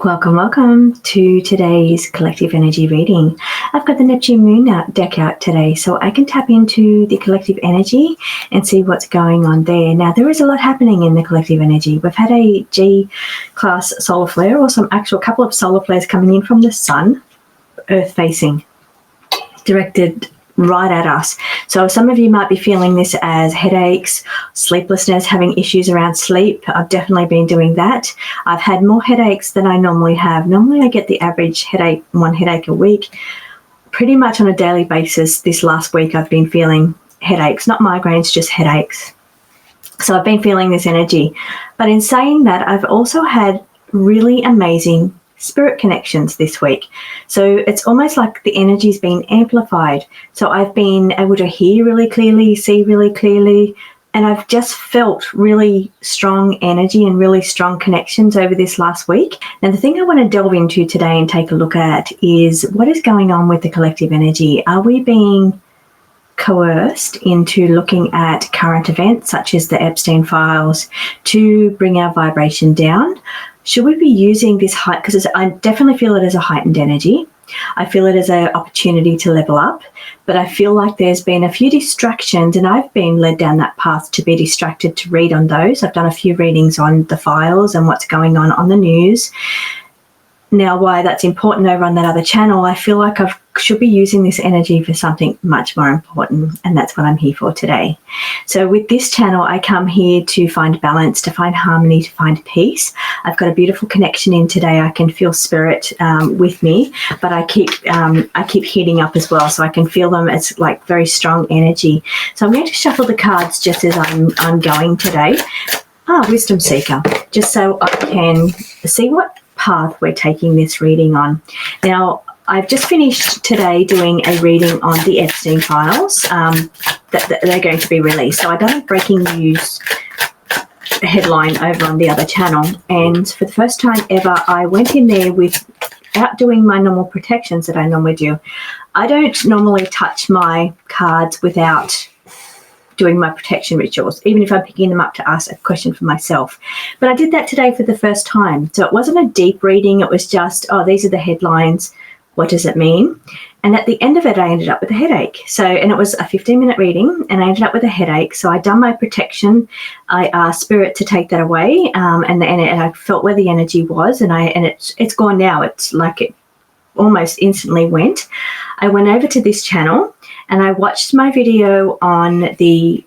Welcome to today's collective energy reading. I've got the Neptune Moon deck out today, so I can tap into the collective energy and see what's going on there. Now, there is a lot happening in the collective energy. We've had a G-class solar flare, or some actual couple of solar flares coming in from the sun, Earth facing, directed right at us. So some of you might be feeling this as headaches, sleeplessness, having issues around sleep. I've definitely been doing that. I've had more headaches than I normally have. Normally I get the average headache, one headache a week. Pretty much on a daily basis this last week I've been feeling headaches, not migraines, just headaches. So I've been feeling this energy. But in saying that, I've also had really amazing spirit connections this week. So it's almost like the energy's been amplified. So I've been able to hear really clearly, see really clearly, and I've just felt really strong energy and really strong connections over this last week. Now, the thing I want to delve into today and take a look at is what is going on with the collective energy. Are we being coerced into looking at current events such as the Epstein files to bring our vibration down? Should we be using this height? Because I definitely feel it as a heightened energy. I feel it as an opportunity to level up, but I feel like there's been a few distractions and I've been led down that path to be distracted to read on those. I've done a few readings on the files and what's going on the news. Now, why that's important over on that other channel, I feel like I should be using this energy for something much more important, and that's what I'm here for today. So with this channel, I come here to find balance, to find harmony, to find peace. I've got a beautiful connection in today. I can feel spirit with me, but I keep heating up as well, so I can feel them as like very strong energy. So I'm going to shuffle the cards just as I'm going today. Wisdom Seeker, just so I can see what path we're taking this reading on. Now, I've just finished today doing a reading on the Epstein files that they're going to be released. So I've done a breaking news headline over on the other channel, and for the first time ever, I went in there without doing my normal protections that I normally do. I don't normally touch my cards without doing my protection rituals, even if I'm picking them up to ask a question for myself. But I did that today for the first time. So it wasn't a deep reading. It was just, these are the headlines. What does it mean? And at the end of it, I ended up with a headache. And it was a 15-minute reading, and I ended up with a headache. So I done my protection. I asked Spirit to take that away, and I felt where the energy was, and it's gone now. It's like it almost instantly went. I went over to this channel and I watched my video on the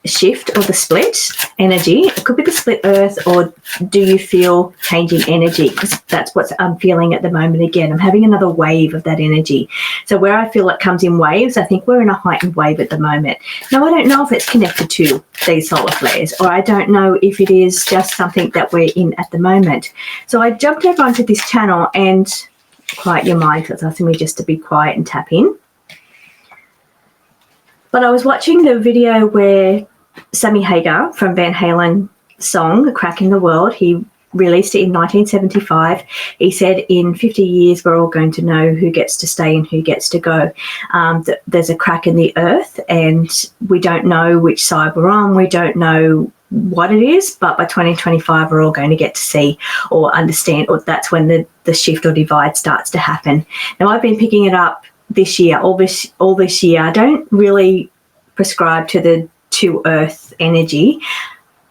shift or the split energy. It could be the split earth, or do you feel changing energy? Because that's what I'm feeling at the moment. Again, I'm having another wave of that energy. So where I feel it comes in waves, I think we're in a heightened wave at the moment. Now, I don't know if it's connected to these solar flares, or I don't know if it is just something that we're in at the moment. So I jumped over onto this channel, and quiet your mind, because it's asking me just to be quiet and tap in. But I was watching the video where Sammy Hagar from Van Halen song, A Crack in the World, he released it in 1975. He said in 50 years, we're all going to know who gets to stay and who gets to go. There's a crack in the earth, and we don't know which side we're on. We don't know what it is, but by 2025 we're all going to get to see or understand, or that's when the shift or divide starts to happen. Now, I've been picking it up this year, all this year. I don't really prescribe to the two earth energy,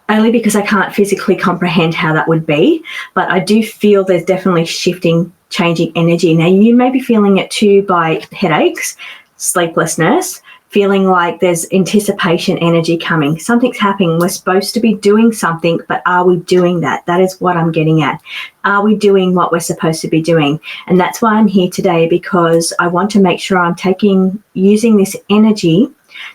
only because I can't physically comprehend how that would be, but I do feel there's definitely shifting, changing energy. Now, you may be feeling it too by headaches, sleeplessness, feeling like there's anticipation energy coming. Something's happening. We're supposed to be doing something, but are we doing that? That is what I'm getting at. Are we doing what we're supposed to be doing? And that's why I'm here today, because I want to make sure I'm using this energy,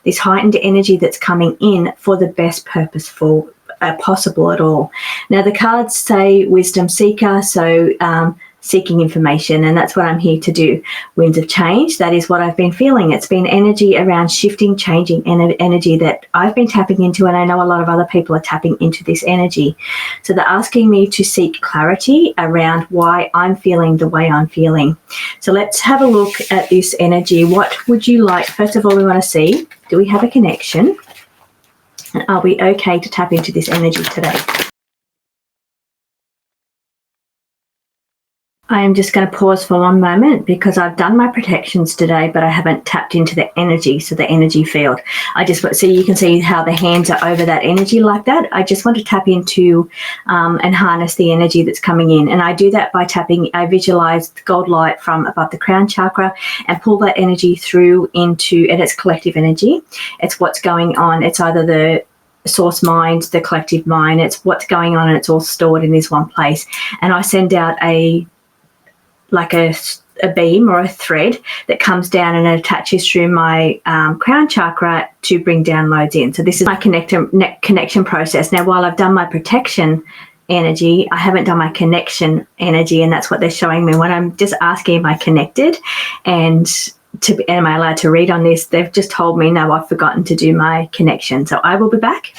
this heightened energy that's coming in, for the best purpose possible at all. Now, the cards say Wisdom Seeker, so seeking information, and that's what I'm here to do. Winds of change, that is what I've been feeling. It's been energy around shifting, changing, energy that I've been tapping into, and I know a lot of other people are tapping into this energy. So they're asking me to seek clarity around why I'm feeling the way I'm feeling. So let's have a look at this energy. What would you like? First of all, we want to see, do we have a connection? And are we okay to tap into this energy today? I am just going to pause for one moment because I've done my protections today, but I haven't tapped into the energy, so the energy field. I just want, so you can see how the hands are over that energy like that. I just want to tap into and harness the energy that's coming in. And I do that by tapping, I visualize the gold light from above the crown chakra and pull that energy through into, and it's collective energy. It's what's going on. It's either the source mind, the collective mind, it's what's going on, and it's all stored in this one place. And I send out a beam or a thread that comes down and attaches through my crown chakra to bring downloads in. So this is my connection process. Now, while I've done my protection energy, I haven't done my connection energy, and that's what they're showing me. When I'm just asking, am I connected, and am I allowed to read on this? They've just told me, no, I've forgotten to do my connection. So I will be back.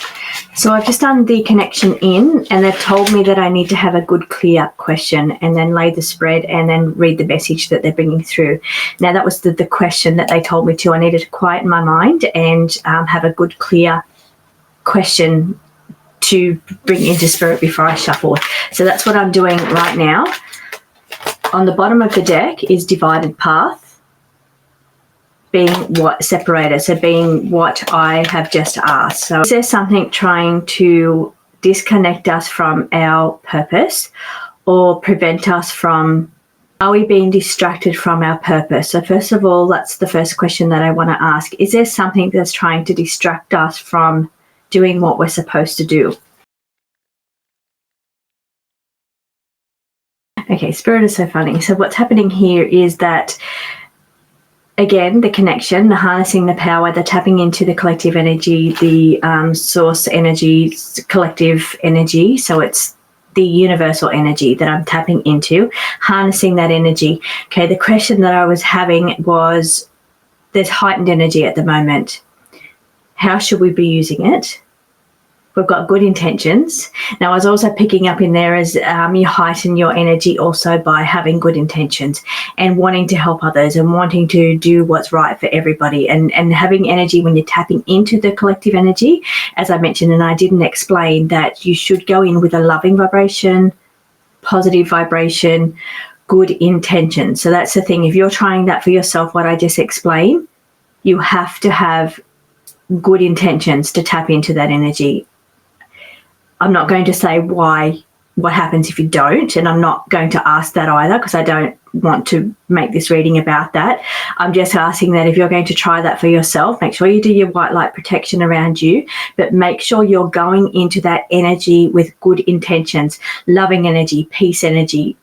So I've just done the connection in, and they've told me that I need to have a good, clear question and then lay the spread and then read the message that they're bringing through. Now, that was the question that they told me to. I needed to quieten my mind and have a good, clear question to bring into spirit before I shuffle. So that's what I'm doing right now. On the bottom of the deck is divided path, being what separated, so being what I have just asked. So is there something trying to disconnect us from our purpose or prevent us from, are we being distracted from our purpose? So first of all, that's the first question that I want to ask. Is there something that's trying to distract us from doing what we're supposed to do? Okay, Spirit is so funny. So what's happening here is that, again, the connection, the harnessing the power, the tapping into the collective energy, the source energy, collective energy. So it's the universal energy that I'm tapping into, harnessing that energy. Okay, the question that I was having was, there's heightened energy at the moment. How should we be using it? We've got good intentions. Now, I was also picking up in there as you heighten your energy also by having good intentions and wanting to help others and wanting to do what's right for everybody, and having energy when you're tapping into the collective energy, as I mentioned, and I didn't explain that you should go in with a loving vibration, positive vibration, good intention. So that's the thing. If you're trying that for yourself, what I just explained, you have to have good intentions to tap into that energy. I'm not going to say what happens if you don't, and I'm not going to ask that either because I don't want to make this reading about that. I'm just asking that if you're going to try that for yourself, make sure you do your white light protection around you, but make sure you're going into that energy with good intentions, loving energy, peace energy,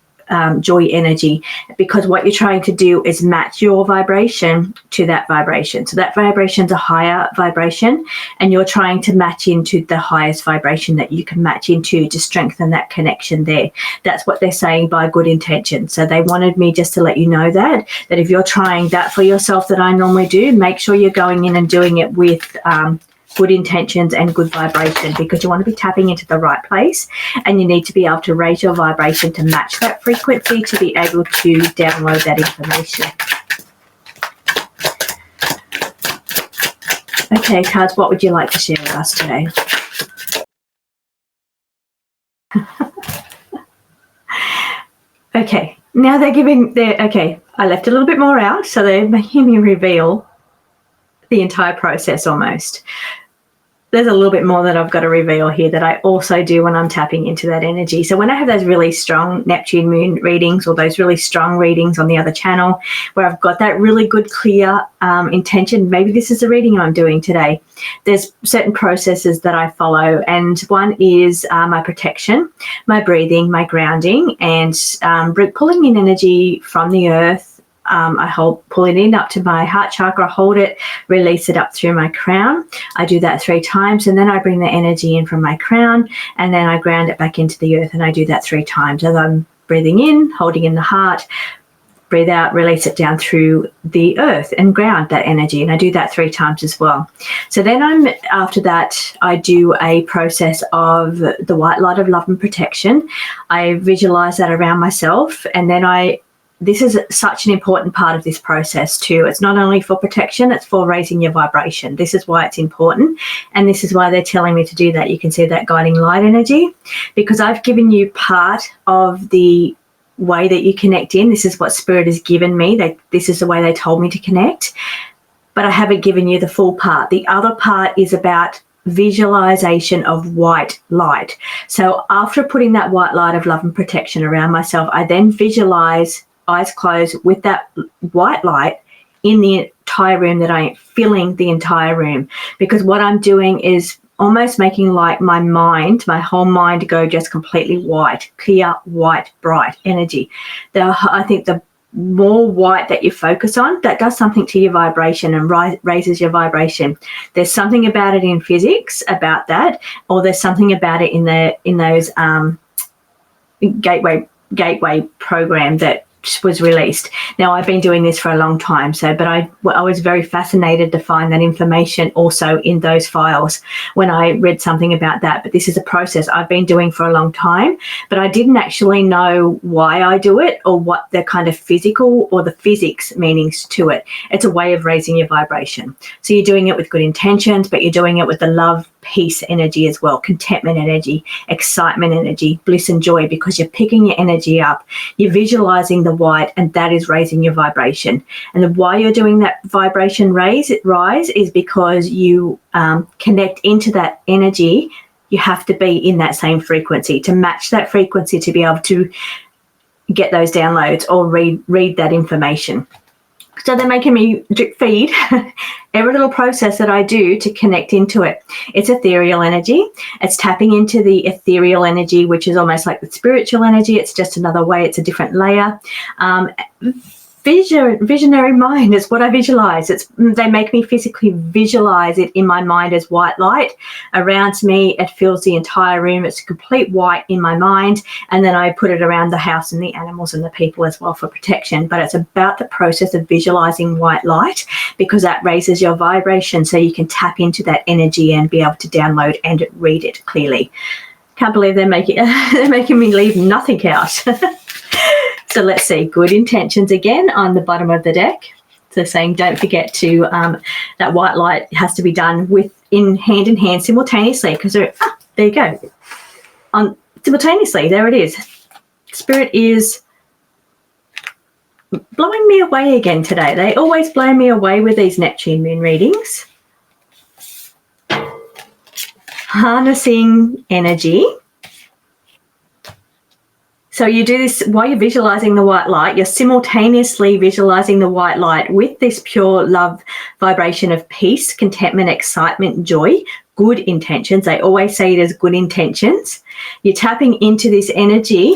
joy energy, because what you're trying to do is match your vibration to that vibration. So that vibration's a higher vibration, and you're trying to match into the highest vibration that you can match into to strengthen that connection there. That's what they're saying by good intention. So they wanted me just to let you know that if you're trying that for yourself that I normally do, make sure you're going in and doing it with good intentions and good vibration, because you want to be tapping into the right place, and you need to be able to raise your vibration to match that frequency to be able to download that information. Okay, cards, what would you like to share with us today? Okay, now they're giving okay, I left a little bit more out, so they're making me reveal the entire process almost. There's a little bit more that I've got to reveal here that I also do when I'm tapping into that energy. So when I have those really strong Neptune moon readings, or those really strong readings on the other channel where I've got that really good, clear intention, maybe this is the reading I'm doing today, there's certain processes that I follow. And one is my protection, my breathing, my grounding, and pulling in energy from the earth. I pull it in up to my heart chakra, hold it, release it up through my crown. I do that 3 times, and then I bring the energy in from my crown, and then I ground it back into the earth, and I do that 3 times. As I'm breathing in, holding in the heart, breathe out, release it down through the earth and ground that energy, and I do that 3 times as well. So then after that, I do a process of the white light of love and protection. I visualize that around myself, and then this is such an important part of this process too. It's not only for protection, it's for raising your vibration. This is why it's important, and this is why they're telling me to do that. You can see that guiding light energy, because I've given you part of the way that you connect in. This is what Spirit has given me. This is the way they told me to connect. But I haven't given you the full part. The other part is about visualization of white light. So after putting that white light of love and protection around myself, I then visualize, eyes closed, with that white light in the entire room, that I am filling the entire room. Because what I'm doing is almost making like my mind, my whole mind, go just completely white, clear, white, bright energy. I think the more white that you focus on, that does something to your vibration and raises your vibration. There's something about it in physics about that, or there's something about it in those gateway program that was released. Now, I've been doing this for a long time, but I was very fascinated to find that information also in those files when I read something about that. But this is a process I've been doing for a long time, but I didn't actually know why I do it or what the kind of physical or the physics meanings to it. It's a way of raising your vibration. So you're doing it with good intentions, but you're doing it with the love, peace energy as well, contentment energy, excitement energy, bliss and joy, because you're picking your energy up. You're visualizing the white, and that is raising your vibration. And why you're doing that vibration rise is because you connect into that energy. You have to be in that same frequency to match that frequency to be able to get those downloads or read that information. So they're making me drip feed every little process that I do to connect into it. It's ethereal energy. It's tapping into the ethereal energy, which is almost like the spiritual energy. It's just another way. It's a different layer. Visionary mind is what I visualize. They make me physically visualize it in my mind as white light around me. It fills the entire room. It's complete white in my mind, and then I put it around the house and the animals and the people as well for protection. But it's about the process of visualizing white light, because that raises your vibration, so you can tap into that energy and be able to download and read it clearly. Can't believe they're making me leave nothing out. So let's see, good intentions again on the bottom of the deck. So saying, don't forget to, that white light has to be done hand in hand simultaneously, because there you go. Simultaneously, there it is. Spirit is blowing me away again today. They always blow me away with these Neptune moon readings. Harnessing energy. So you do this while you're visualizing the white light. You're simultaneously visualizing the white light with this pure love vibration of peace, contentment, excitement, joy, good intentions. They always say it as good intentions. You're tapping into this energy,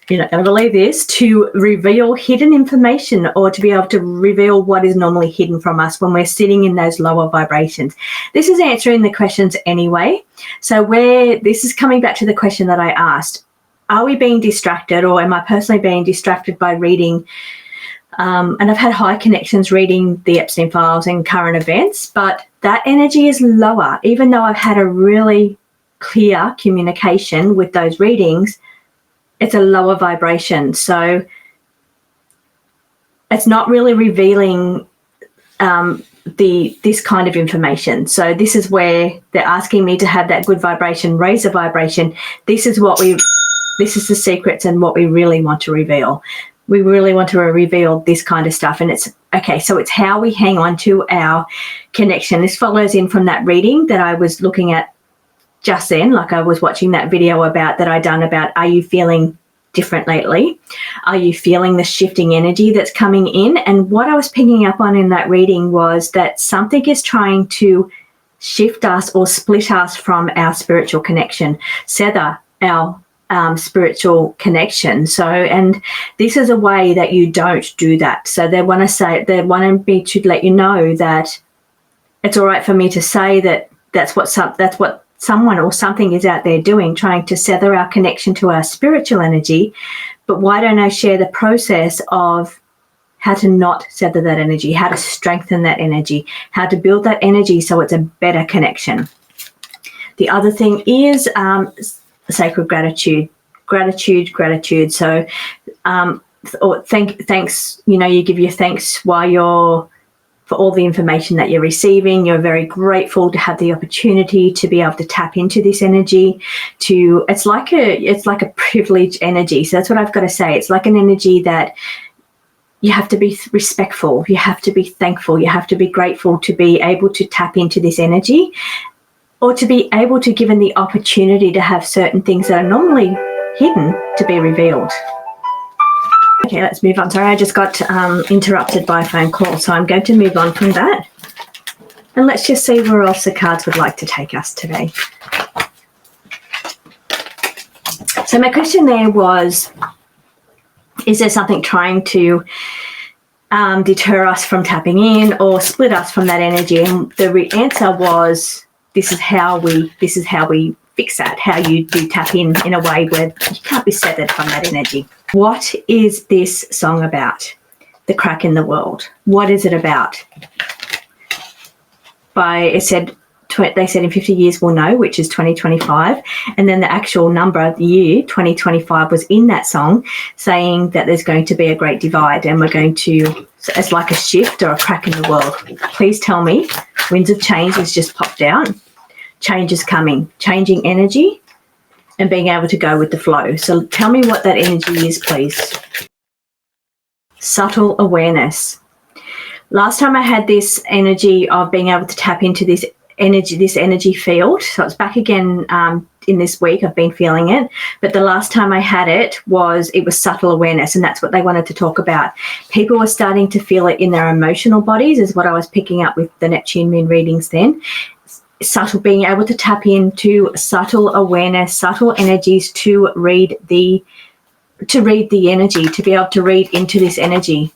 you're not going to believe this, to reveal hidden information, or to be able to reveal what is normally hidden from us when we're sitting in those lower vibrations. This is answering the questions anyway. So this is coming back to the question that I asked. Are we being distracted, or am I personally being distracted by reading? And I've had high connections reading the Epstein files and current events, but that energy is lower. Even though I've had a really clear communication with those readings, it's a lower vibration. So it's not really revealing this kind of information. So this is where they're asking me to have that good vibration, raise the vibration. This is the secrets and what we really want to reveal. We really want to reveal this kind of stuff. And it's okay. So it's how we hang on to our connection. This follows in from that reading that I was looking at just then. Like, I was watching that video that I done about, are you feeling different lately? Are you feeling the shifting energy that's coming in? And what I was picking up on in that reading was that something is trying to shift us or split us from our spiritual connection, sever our spiritual connection. So, and this is a way that you don't do that. So they want me to let you know that it's all right for me to say that that's what someone or something is out there doing, trying to sever our connection to our spiritual energy. But why don't I share the process of how to not sever that energy, how to strengthen that energy, how to build that energy so it's a better connection. The other thing is sacred gratitude. So thanks, you give your thanks while you're for all the information that you're receiving. You're very grateful to have the opportunity to be able to tap into this energy. It's like a privileged energy. So that's what I've got to say. It's like an energy that you have to be respectful. You have to be thankful. You have to be grateful to be able to tap into this energy, or to be able to given the opportunity to have certain things that are normally hidden to be revealed. Okay, let's move on. Sorry, I just got interrupted by a phone call, so I'm going to move on from that. And let's just see where else the cards would like to take us today. So my question there was, is there something trying to deter us from tapping in or split us from that energy? And the answer was, this is how we fix that, how you do tap in a way where you can't be severed from that energy. What is this song about? The Crack in the World. What is it about? They said in 50 years we'll know, which is 2025. And then the actual number of the year, 2025, was in that song, saying that there's going to be a great divide and it's like a shift or a crack in the world. Please tell me, winds of change has just popped out. Change is coming, changing energy and being able to go with the flow. So tell me what that energy is, please. Subtle awareness. Last time I had this energy of being able to tap into this energy field. So it's back again in this week. I've been feeling it. But the last time I had it was subtle awareness, and that's what they wanted to talk about. People were starting to feel it in their emotional bodies, is what I was picking up with the Neptune moon readings then. Being able to tap into subtle awareness, subtle energies to read the energy, to be able to read into this energy.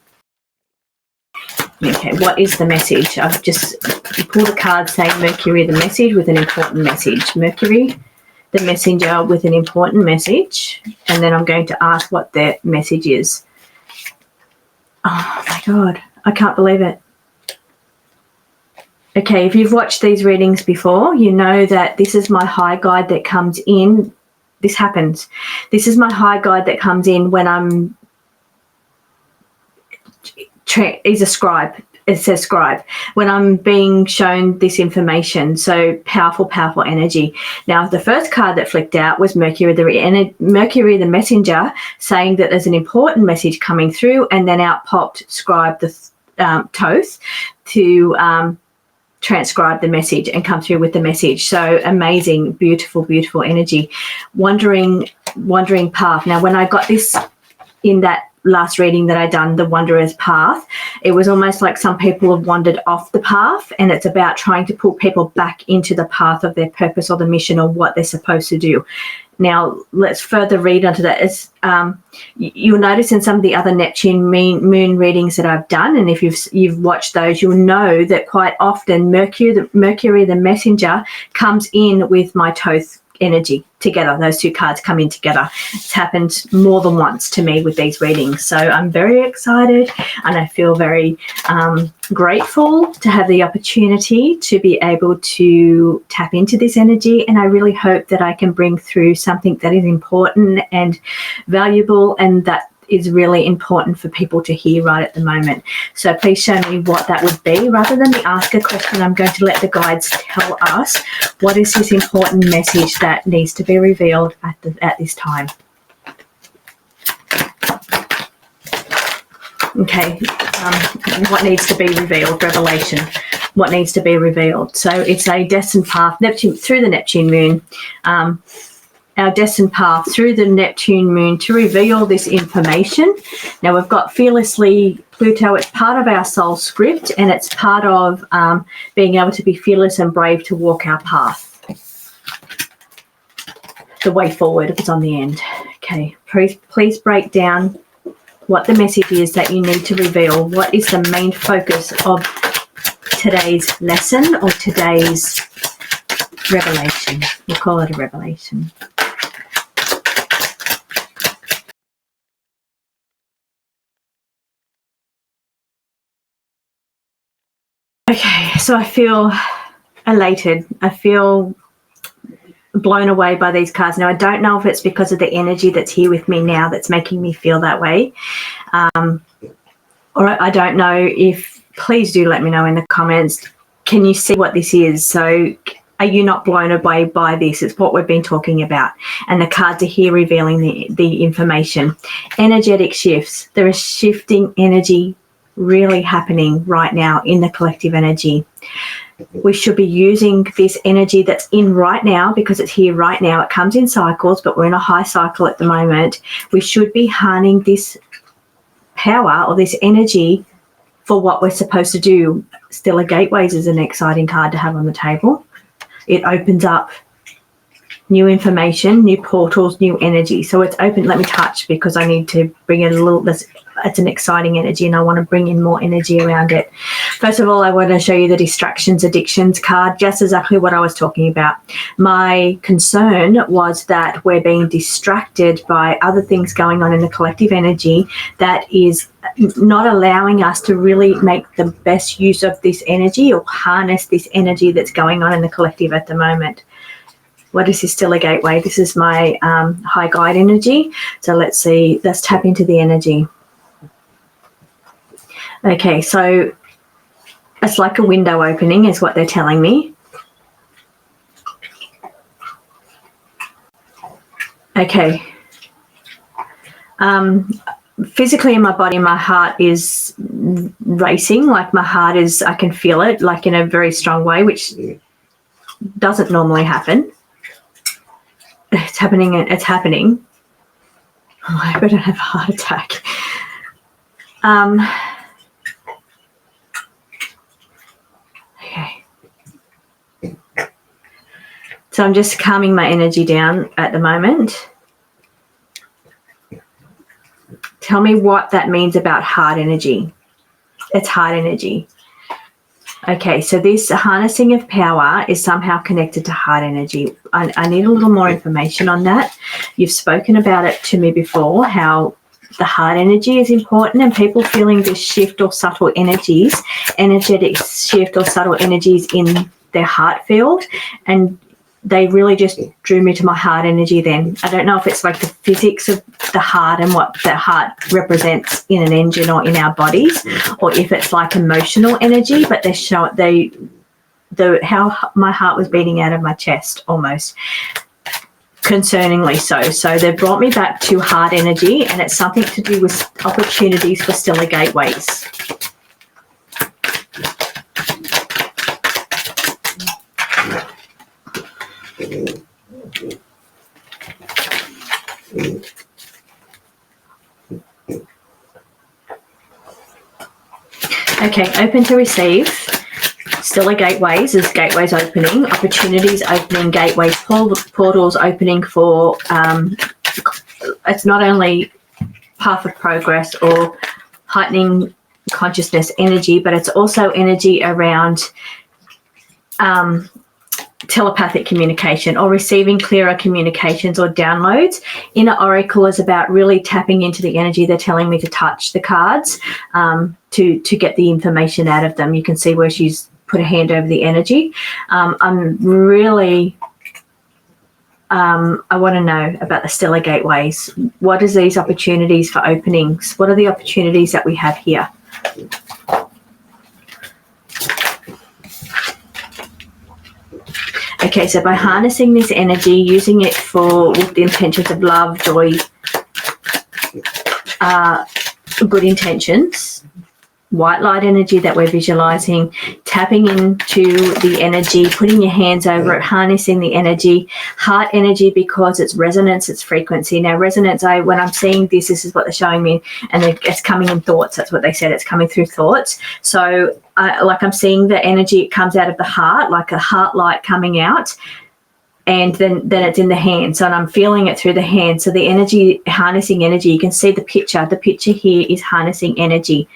Okay, what is the message? I've just pulled a card saying Mercury, the message with an important message. Mercury, the messenger with an important message. And then I'm going to ask what the message is. Oh my God, I can't believe it. Okay, if you've watched these readings before, you know that this is my high guide that comes in. This happens. This is my high guide that comes in when he's a scribe. It says scribe. When I'm being shown this information. So powerful, powerful energy. Now, the first card that flicked out was Mercury, the messenger, saying that there's an important message coming through, and then out popped scribe, the Thoth, to transcribe the message and come through with the message. So amazing, beautiful, beautiful energy. Wandering path. Now, when I got this in that last reading that I done, the wanderer's path, it was almost like some people have wandered off the path, and it's about trying to pull people back into the path of their purpose or the mission or what they're supposed to do. Now, let's further read onto that. You'll notice in some of the other Neptune moon readings that I've done, and if you've watched those, you'll know that quite often Mercury, the messenger, comes in with my Thoth energy together. Those two cards come in together. It's happened more than once to me with these readings. So I'm very excited, and I feel very grateful to have the opportunity to be able to tap into this energy. And I really hope that I can bring through something that is important and valuable, and that is really important for people to hear right at the moment. So please show me what that would be. Rather than me ask a question, I'm going to let the guides tell us what is this important message that needs to be revealed at this time. Okay, what needs to be revealed? Revelation. What needs to be revealed? So it's a destined path, Neptune, through the Neptune moon. Our destined path through the Neptune moon to reveal this information. Now, we've got fearlessly Pluto. It's part of our soul script, and it's part of being able to be fearless and brave to walk our path. The way forward is on the end. Okay, please break down what the message is that you need to reveal. What is the main focus of today's lesson or today's revelation? We'll call it a revelation. Okay, so I feel elated. I feel blown away by these cards. Now, I don't know if it's because of the energy that's here with me now that's making me feel that way. Or I don't know if please do let me know in the comments. Can you see what this is? So are you not blown away by this? It's what we've been talking about. And the cards are here revealing the information. Energetic shifts. There is shifting energy really happening right now in the collective energy. We should be using this energy that's in right now because it's here right now. It comes in cycles, but we're in a high cycle at the moment. We should be harnessing this power or this energy for what we're supposed to do. Stellar Gateways is an exciting card to have on the table. It opens up new information, new portals, new energy. So it's open. Let me touch because I need to bring in a little, it's an exciting energy and I want to bring in more energy around it. First of all, I want to show you the distractions, addictions card, just exactly what I was talking about. My concern was that we're being distracted by other things going on in the collective energy that is not allowing us to really make the best use of this energy or harness this energy that's going on in the collective at the moment. What is this Stellar Gateway? This is my high guide energy. So let's see, let's tap into the energy. Okay, so it's like a window opening is what they're telling me. Okay. Physically in my body, my heart is racing, like my heart is, I can feel it like in a very strong way, which doesn't normally happen. It's happening. It's happening. Oh, I hope I don't have a heart attack. Okay. So I'm just calming my energy down at the moment. Tell me what that means about heart energy. It's heart energy. Okay, so this harnessing of power is somehow connected to heart energy. I need a little more information on that. You've spoken about it to me before, how the heart energy is important and people feeling this shift or subtle energies, energetic shift or subtle energies in their heart field, and they really just drew me to my heart energy then. I don't know if it's like the physics of the heart and what the heart represents in an engine or in our bodies, or if it's like emotional energy, but how my heart was beating out of my chest almost, concerningly so. So they brought me back to heart energy, and it's something to do with opportunities for stellar gateways. Okay, open to receive. Stellar gateways is gateways opening, opportunities opening, gateways, portals opening for, it's not only path of progress or heightening consciousness energy, but it's also energy around telepathic communication or receiving clearer communications or downloads. Inner Oracle is about really tapping into the energy. They're telling me to touch the cards to get the information out of them. You can see where she's put a hand over the energy. I'm really, I want to know about the stellar gateways. What is these opportunities for openings? What are the opportunities that we have here? Okay, so by harnessing this energy, using it with the intentions of love, joy, good intentions, white light energy that we're visualizing, tapping into the energy, putting your hands over it, harnessing the energy, heart energy, because it's resonance, it's frequency. Now resonance, when I'm seeing this is what they're showing me, and it's coming in thoughts. That's what they said, it's coming through thoughts. So like I'm seeing the energy, it comes out of the heart, like a heart light coming out, and then it's in the hands, and I'm feeling it through the hands. So the energy, harnessing energy, you can see the picture here is harnessing energy.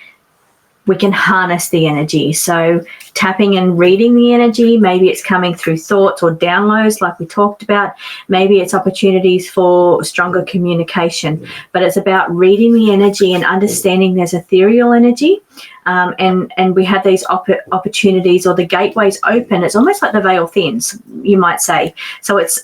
We can harness the energy. So tapping and reading the energy, maybe it's coming through thoughts or downloads like we talked about. Maybe it's opportunities for stronger communication, but it's about reading the energy and understanding there's ethereal energy. And we have these opportunities, or the gateways open. It's almost like the veil thins, you might say. So it's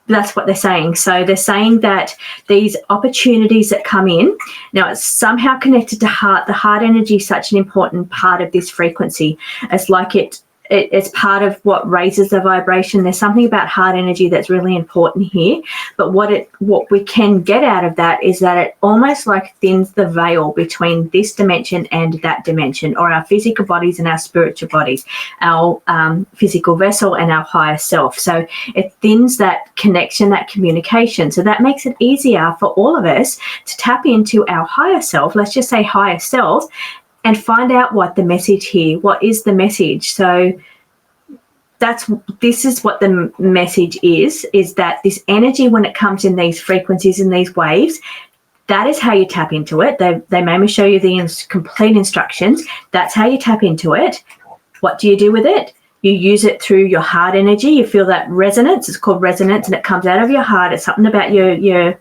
That's what they're saying. So they're saying that these opportunities that come in, now it's somehow connected to heart. The heart energy is such an important part of this frequency. It's like it's part of what raises the vibration. There's something about heart energy that's really important here. But what we can get out of that is that it almost like thins the veil between this dimension and that dimension, or our physical bodies and our spiritual bodies, our physical vessel and our higher self. So it thins that connection, that communication. So that makes it easier for all of us to tap into our higher self, let's just say higher self, and find out what the message here, what is the message. So this is what the message is that this energy, when it comes in these frequencies, in these waves, that is how you tap into it. They made me show you the complete instructions. That's how you tap into it. What do you do with it? You use it through your heart energy. You feel that resonance. It's called resonance, and it comes out of your heart. It's something about your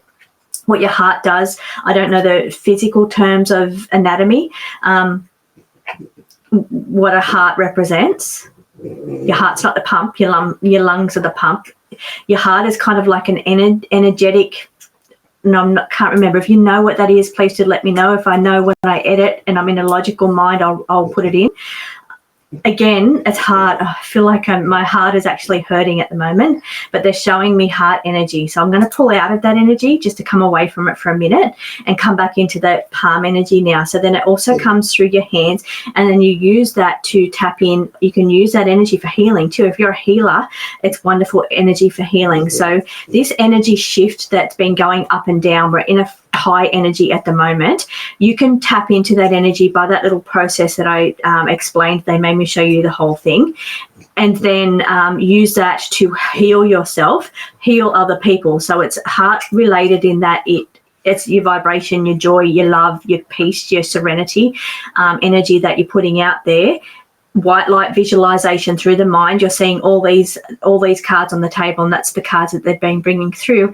what your heart does. I don't know the physical terms of anatomy, what a heart represents. Your heart's not the pump, your lungs are the pump. Your heart is kind of like an energetic, can't remember. If you know what that is, please do let me know. If I know when I edit and I'm in a logical mind, I'll put it in. Again, it's hard. I feel like my heart is actually hurting at the moment, but they're showing me heart energy. So I'm going to pull out of that energy just to come away from it for a minute and come back into that palm energy now. So then it also comes through your hands, and then you use that to tap in. You can use that energy for healing too. If you're a healer, it's wonderful energy for healing. So this energy shift that's been going up and down, we're in a high energy at the moment. You can tap into that energy by that little process that I explained. They made me show you the whole thing, and then use that to heal yourself, heal other people. So it's heart related in that it's your vibration, your joy, your love, your peace, your serenity energy that you're putting out there. White light visualization through the mind. You're seeing all these cards on the table, and that's the cards that they've been bringing through.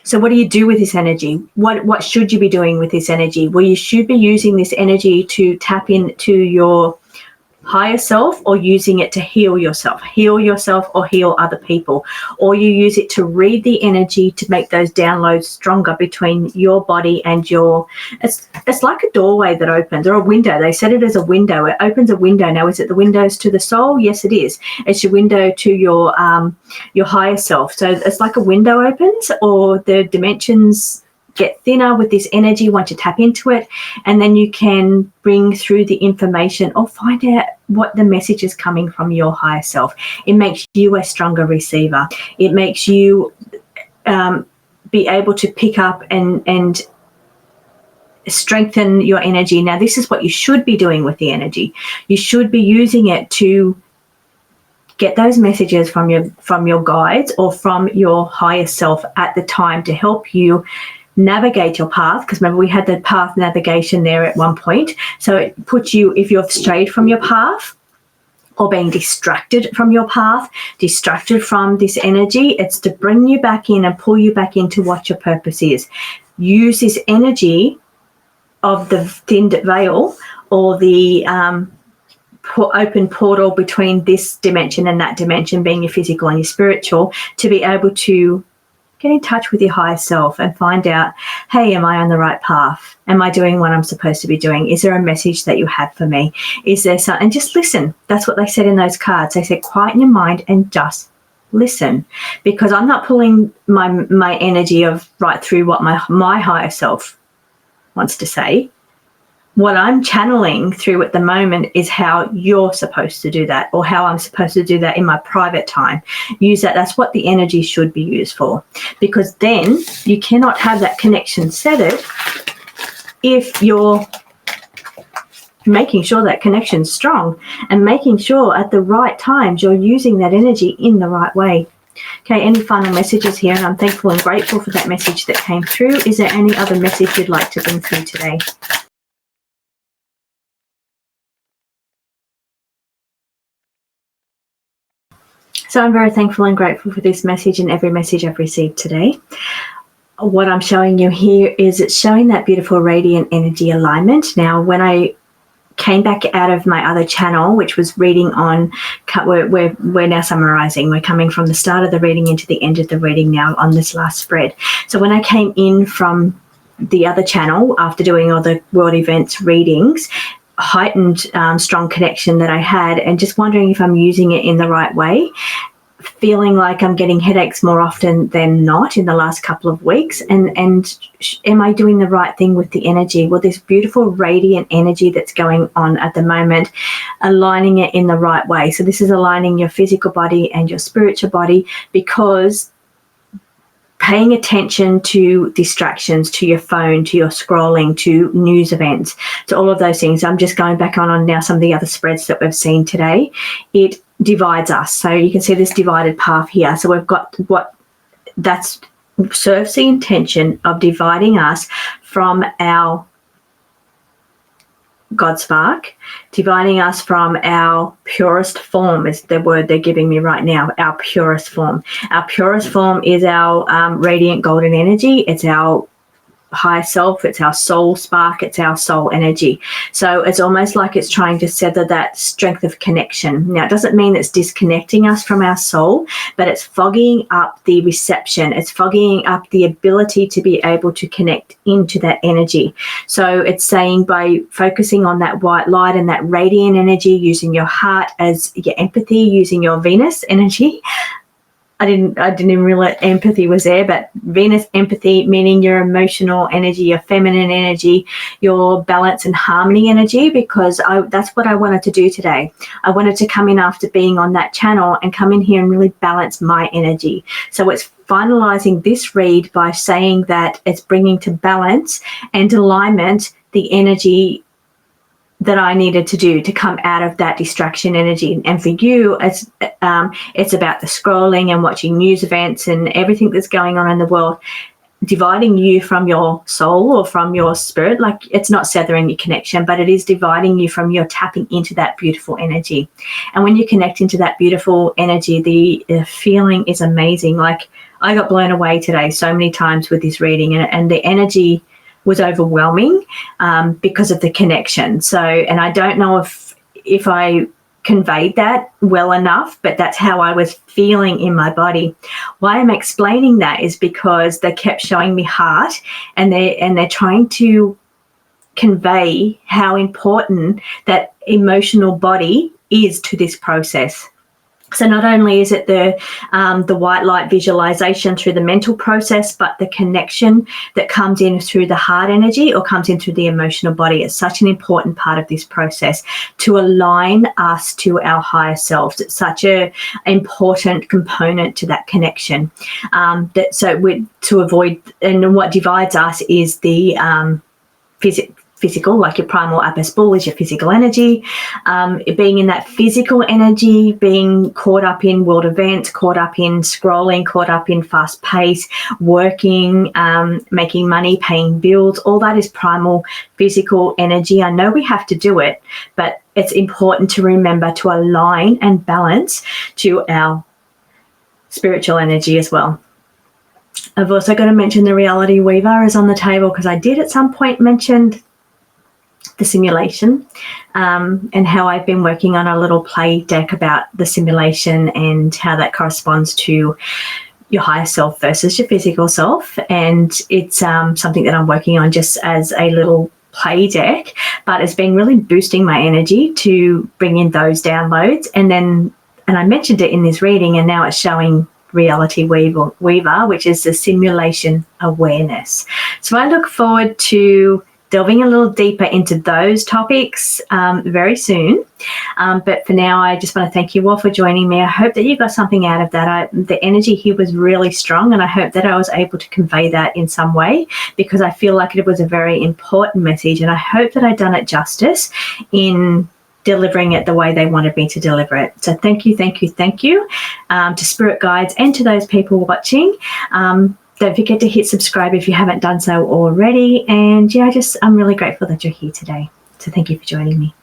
So what do you do with this energy? What should you be doing with this energy? Well, you should be using this energy to tap into your higher self, or using it to heal yourself or heal other people, or you use it to read the energy to make those downloads stronger between your body and it's like a doorway that opens, or a window. They said it as a window. It opens a window. Now, is it the windows to the soul? Yes, it is. It's your window to your higher self. So it's like a window opens, or the dimensions get thinner with this energy once you tap into it, and then you can bring through the information or find out what the message is coming from your higher self. It makes you a stronger receiver. It makes you be able to pick up and strengthen your energy. Now, this is what you should be doing with the energy. You should be using it to get those messages from your guides or from your higher self at the time to help you navigate your path. Because remember, we had the path navigation there at one point. So it puts you, if you've strayed from your path or being distracted from your path, distracted from this energy, it's to bring you back in and pull you back into what your purpose is. Use this energy of the thinned veil, or the open portal between this dimension and that dimension, being your physical and your spiritual, to be able to get in touch with your higher self and find out, hey, am I on the right path? Am I doing what I'm supposed to be doing? Is there a message that you have for me? Is there something? And just listen. That's what they said in those cards. They said, quieten your mind and just listen, because I'm not pulling my energy of right through what my higher self wants to say. What I'm channeling through at the moment is how you're supposed to do that, or how I'm supposed to do that in my private time. Use that. That's what the energy should be used for, because then you cannot have that connection severed if you're making sure that connection's strong and making sure at the right times you're using that energy in the right way. Okay, any final messages here? And I'm thankful and grateful for that message that came through. Is there any other message you'd like to bring through today? So I'm very thankful and grateful for this message and every message I've received today. What I'm showing you here is it's showing that beautiful radiant energy alignment. Now, when I came back out of my other channel, which was reading on, we're now summarizing. We're coming from the start of the reading into the end of the reading now on this last spread. So when I came in from the other channel after doing all the world events readings, heightened strong connection that I had, and just wondering if I'm using it in the right way, feeling like I'm getting headaches more often than not in the last couple of weeks, and am I doing the right thing with the energy? Well, this beautiful radiant energy that's going on at the moment, aligning it in the right way. So this is aligning your physical body and your spiritual body, because paying attention to distractions, to your phone, to your scrolling, to news events, to all of those things. I'm just going back on now some of the other spreads that we've seen today. It divides us. So you can see this divided path here. So we've got what that serves the intention of dividing us from our God spark, dividing us from our purest form is the word they're giving me right now, our purest form. Our purest form is our radiant golden energy. It's our higher self, it's our soul spark, it's our soul energy. So it's almost like it's trying to sever that strength of connection. Now, it doesn't mean it's disconnecting us from our soul, but it's fogging up the reception. It's fogging up the ability to be able to connect into that energy. So it's saying by focusing on that white light and that radiant energy, using your heart as your empathy, using your Venus energy. I didn't even realize empathy was there, but Venus empathy, meaning your emotional energy, your feminine energy, your balance and harmony energy, because that's what I wanted to do today. I wanted to come in after being on that channel and come in here and really balance my energy. So it's finalizing this read by saying that it's bringing to balance and alignment the energy that I needed to do to come out of that distraction energy. And for you, it's about the scrolling and watching news events and everything that's going on in the world, dividing you from your soul or from your spirit. Like, it's not severing your connection, but it is dividing you from your tapping into that beautiful energy. And when you connect into that beautiful energy, the feeling is amazing. Like, I got blown away today so many times with this reading, and the energy was overwhelming because of the connection. So, and I don't know if I conveyed that well enough, but that's how I was feeling in my body. Why I'm explaining that is because they kept showing me heart, and they're trying to convey how important that emotional body is to this process. So not only is it the white light visualization through the mental process, but the connection that comes in through the heart energy or comes in through the emotional body. It's such an important part of this process to align us to our higher selves. It's such an important component to that connection. To avoid, and what divides us is the physical, like your primal upper spool is your physical energy, being in that physical energy, being caught up in world events, caught up in scrolling, caught up in fast pace, working, making money, paying bills, all that is primal physical energy. I know we have to do it, but it's important to remember to align and balance to our spiritual energy as well. I've also got to mention the reality weaver is on the table, because I did at some point mention the simulation, and how I've been working on a little play deck about the simulation and how that corresponds to your higher self versus your physical self. And it's something that I'm working on just as a little play deck, but it's been really boosting my energy to bring in those downloads. And I mentioned it in this reading, and now it's showing reality weaver, which is the simulation awareness. So I look forward to delving a little deeper into those topics very soon. But for now, I just want to thank you all for joining me. I hope that you got something out of that. The energy here was really strong, and I hope that I was able to convey that in some way, because I feel like it was a very important message, and I hope that I've done it justice in delivering it the way they wanted me to deliver it. So thank you to spirit guides and to those people watching. Don't forget to hit subscribe if you haven't done so already. And yeah, I'm really grateful that you're here today. So thank you for joining me.